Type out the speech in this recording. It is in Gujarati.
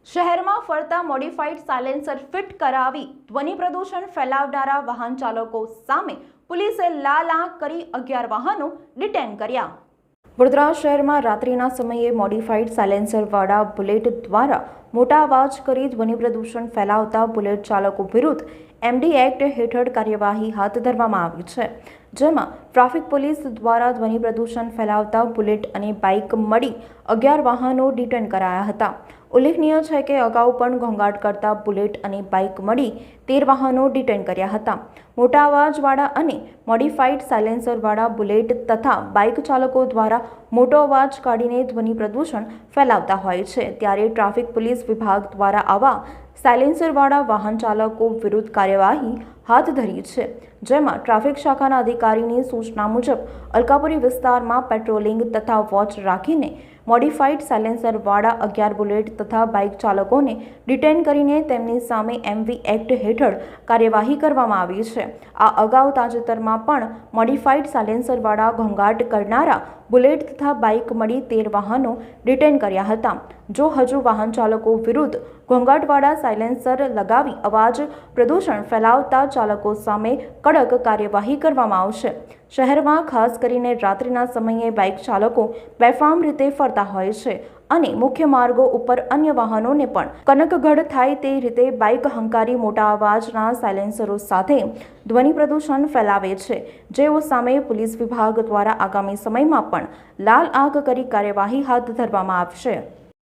શહેરમાં ફરતા મોડિફાઈડ સાયલેન્સર ફિટ કરાવી ધ્વનિ પ્રદૂષણ ફેલાવનારા વાહન ચાલકો સામે પોલીસે લાલ આંખ કરી 11 વાહનો ડિટેન કર્યા। વડોદરા શહેરમાં રાત્રિના સમયે મોડિફાઈડ સાયલેન્સરવાળા બુલેટ દ્વારા મોટા અવાજ કરી ધ્વનિ પ્રદૂષણ ફેલાવતા બુલેટ ચાલકો વિરુદ્ધ એમડી એક્ટ હેઠળ કાર્યવાહી હાથ ધરવામાં આવી છે, જેમાં ટ્રાફિક પોલીસ દ્વારા ધ્વનિ પ્રદૂષણ ફેલાવતા બુલેટ અને બાઇક મળી 11 વાહનો ડિટેન કરાયા હતા। ઉલ્લેખનીય છે કે અગાઉ પણ ઘોંઘાટ કરતા બુલેટ અને બાઇક મળી 13 વાહનો ડિટેન કર્યા હતા। મોટા અવાજવાળા અને મોડિફાઈડ સાયલેન્સરવાળા બુલેટ તથા બાઇક ચાલકો દ્વારા મોટો અવાજ કાઢીને ધ્વનિ પ્રદૂષણ ફેલાવતા હોય છે, ત્યારે ટ્રાફિક પોલીસ વિભાગ દ્વારા આવા સાયલેન્સરવાળા વાહન ચાલકો વિરુદ્ધ કાર્યવાહી હાથ ધરી છે, જેમાં ટ્રાફિક શાખાના અધિકારીની સૂચના મુજબ અલકાપુરી વિસ્તારમાં પેટ્રોલિંગ તથા વોચ રાખીને મોડિફાઈડ સાયલેન્સરવાળા 11 બુલેટ તથા બાઇક ચાલકોને ડિટેન કરીને તેમની સામે એમવી એક્ટ હેઠળ કાર્યવાહી કરવામાં આવી છે। આ અગાઉ તાજેતરમાં પણ મોડિફાઈડ સાયલેન્સરવાળા ઘોંઘાટ કરનારા બુલેટ તથા બાઇક મળી 13 વાહનો ડિટેન કર્યા હતા। જો હજુ વાહન ચાલકો વિરુદ્ધ ઘોંઘાટવાળા સાયલેન્સર લગાવી અવાજ પ્રદૂષણ ફેલાવતા ચાલકો સામે કડક કાર્યવાહી કરવામાં આવશે। શહેરમાં ખાસ કરીને રાત્રિના સમયે બાઇક ચાલકો બેફામ રીતે ફરતા હોય છે અને મુખ્ય માર્ગો ઉપર અન્ય વાહનોને પણ કનકગઢ થાય તે રીતે બાઇક હંકારી મોટા અવાજના સાયલેન્સરો સાથે ધ્વનિ પ્રદૂષણ ફેલાવે છે, જેઓ સામે પોલીસ વિભાગ દ્વારા આગામી સમયમાં પણ લાલ આંખ કરી કાર્યવાહી હાથ ધરવામાં આવશે।